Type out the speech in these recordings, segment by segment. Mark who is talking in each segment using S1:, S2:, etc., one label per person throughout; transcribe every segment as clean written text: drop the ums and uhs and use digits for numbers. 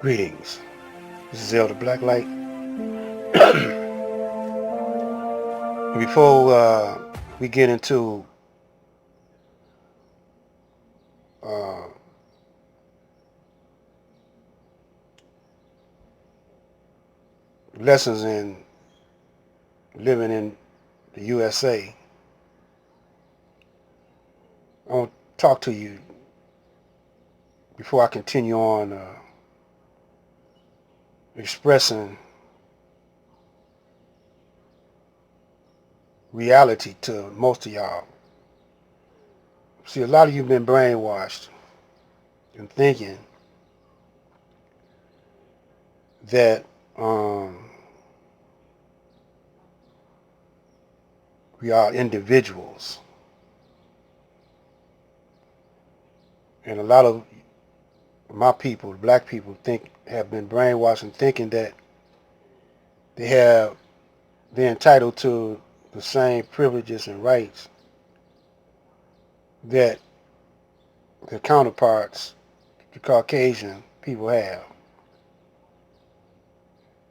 S1: Greetings. This is Elder Blacklight. Before we get into uh, lessons in living in the USA, I want to talk to you before I continue on expressing reality to most of y'all. See, a lot of you have been brainwashed in thinking that we are individuals. And a lot of my people, black people, have been brainwashed in thinking that they have they're entitled to the same privileges and rights that their counterparts, the Caucasian people, have.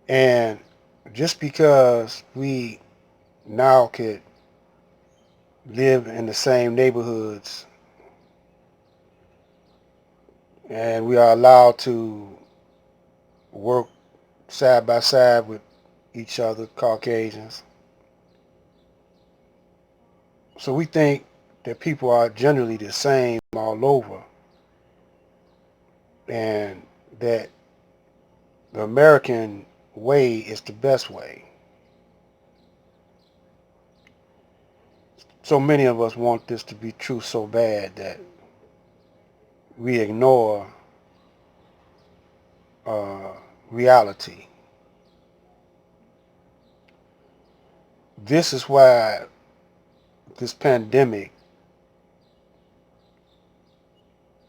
S1: And just because we now could live in the same neighborhoods and we are allowed to work side by side with each other, Caucasians, so we think that people are generally the same all over, and that the American way is the best way. So many of us want this to be true so bad that we ignore uh, reality. This is why this pandemic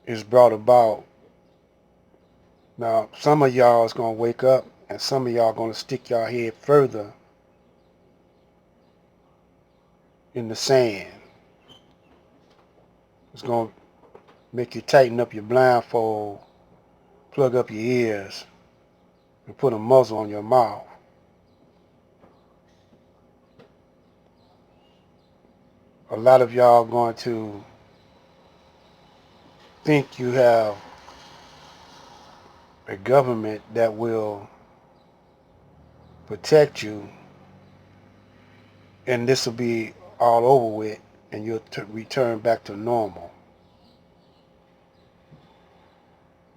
S1: is brought about. Now, some of y'all is going to wake up and some of y'all going to stick your head further in the sand. It's going to make you tighten up your blindfold, plug up your ears, and put a muzzle on your mouth. A lot of y'all are going to think you have a government that will protect you, and this will be all over with, and you'll return back to normal.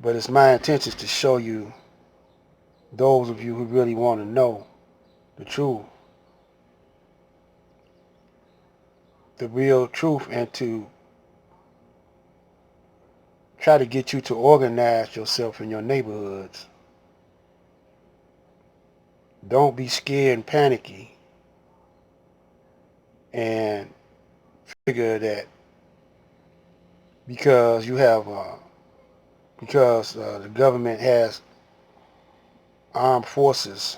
S1: But it's my intention to show you, those of you who really want to know the truth, the real truth, and to try to get you to organize yourself in your neighborhoods. Don't be scared and panicky and figure that because you have because the government has armed forces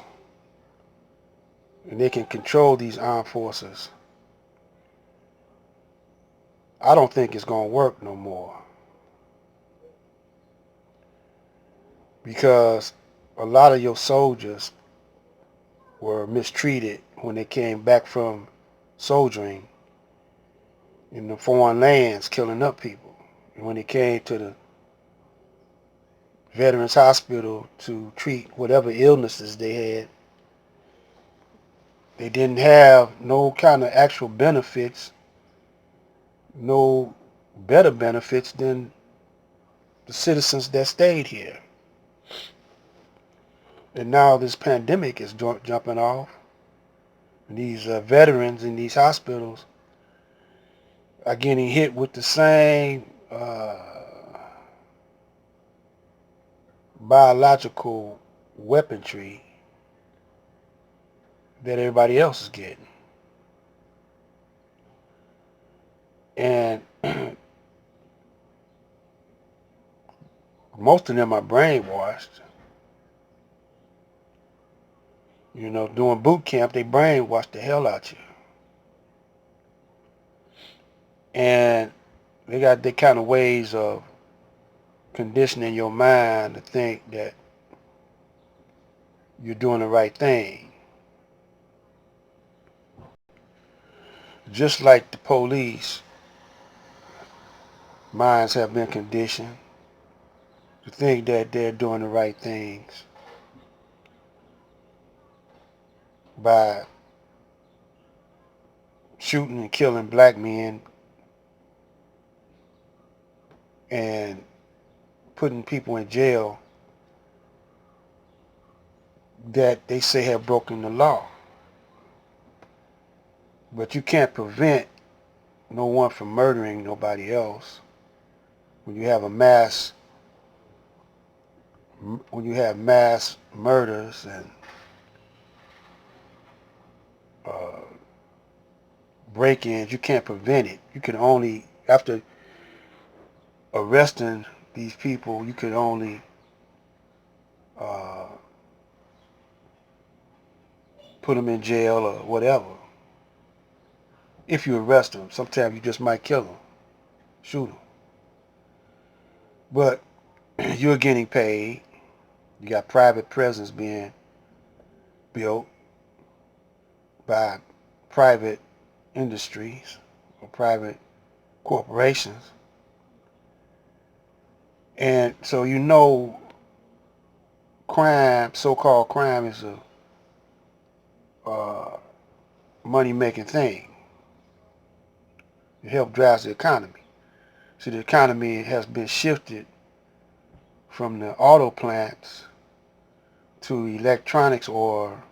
S1: and they can control these armed forces. I don't think it's going to work no more, because a lot of your soldiers were mistreated when they came back from soldiering in the foreign lands, killing up people. And when they came to the Veterans Hospital to treat whatever illnesses they had, they didn't have no kind of actual benefits, no better benefits than the citizens that stayed here. And now this pandemic is jumping off, and these veterans in these hospitals are getting hit with the same biological weaponry that everybody else is getting. And most of them are brainwashed. You know, doing boot camp, they brainwash the hell out you. And they got their kind of ways of conditioning your mind to think that you're doing the right thing. Just like the police, minds have been conditioned to think that they're doing the right things by shooting and killing black men and putting people in jail that they say have broken the law. But you can't prevent no one from murdering nobody else. When you have mass murders and uh, break-ins, you can't prevent it. You can only, after arresting these people, you can only uh, put them in jail or whatever. If you arrest them, sometimes you just might kill them, shoot them. But you're getting paid. You got private prisons being built by private industries or private corporations. And so crime, so-called crime, is a money-making thing. It helps drive the economy. See, the economy has been shifted from the auto plants to electronics or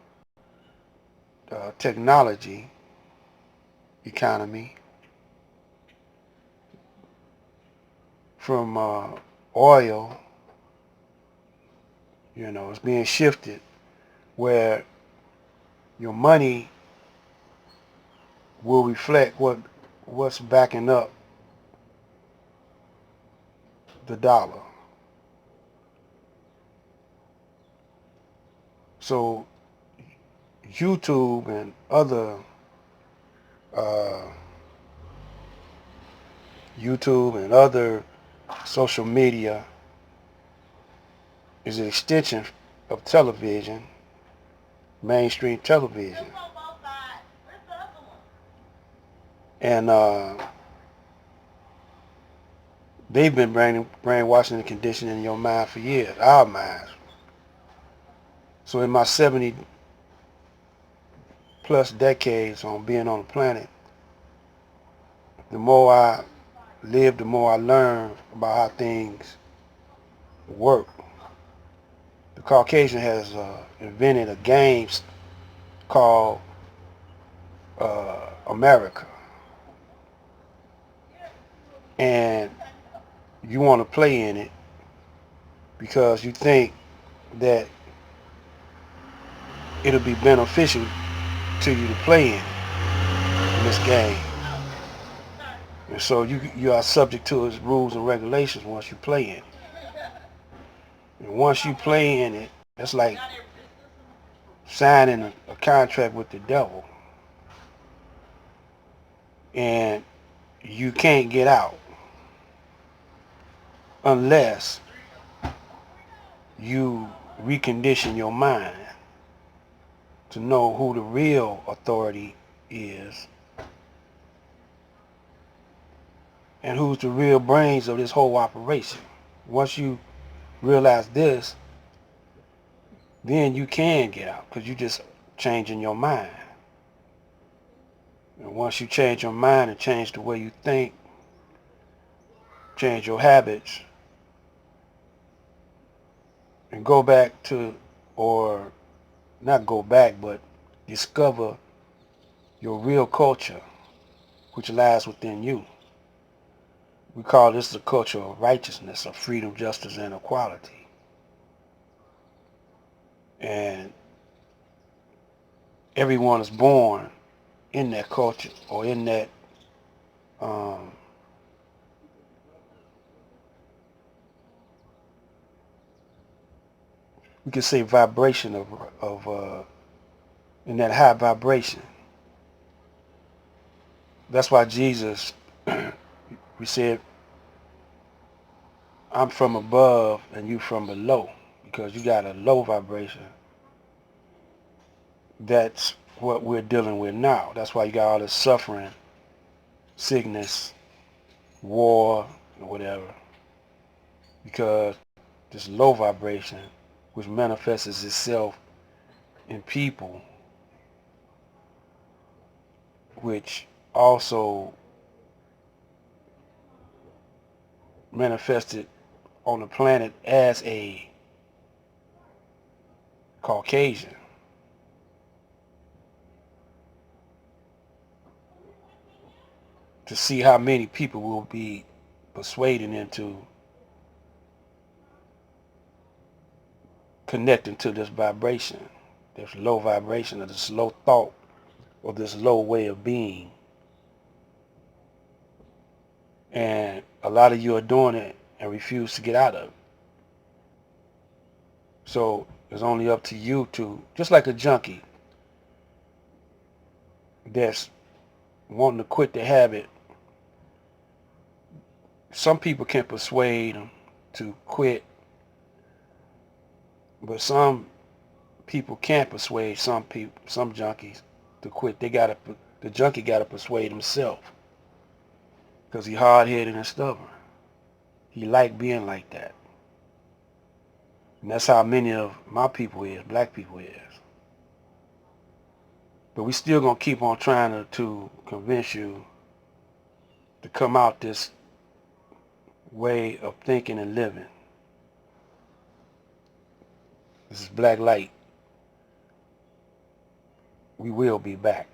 S1: technology economy, from oil. It's being shifted where your money will reflect what's backing up the dollar. So YouTube and uh, other social media is an extension of television, mainstream television. And they've been brainwashing and conditioning your mind for years, our minds. So in my 70 plus decades on being on the planet, the more I live, the more I learn about how things work. The Caucasian has invented a game called America. And you want to play in it because you think that it'll be beneficial to you to play in this game. And so you are subject to its rules and regulations once you play in it. And once you play in it, that's like signing a contract with the devil. And you can't get out unless you recondition your mind to know who the real authority is and who's the real brains of this whole operation. Once you realize this, then you can get out because you're just changing your mind. And once you change your mind and change the way you think, change your habits, and go back to, or not go back, but discover your real culture, which lies within you. We call this the culture of righteousness, of freedom, justice, and equality. And everyone is born in that culture or in that we could say vibration of in that high vibration. That's why Jesus, we said, I'm from above and you from below, because you got a low vibration that's what we're dealing with now. That's why you got all this suffering, sickness, war, or whatever. Because this low vibration, which manifests itself in people, which also manifested on the planet as a Caucasian. To see how many people will be persuaded into connecting to this vibration, this low vibration, or this low thought, or this low way of being. And a lot of you are doing it and refuse to get out of it. So it's only up to you to, just like a junkie that's wanting to quit the habit. Some people can persuade them to quit, but some people can't persuade some junkies to quit. The junkie gotta persuade himself, because he hard-headed and stubborn. He like being like that. And that's how many of my people is, black people is. But we still gonna keep on trying to convince you to come out this way of thinking and living. This is Black Light. We will be back.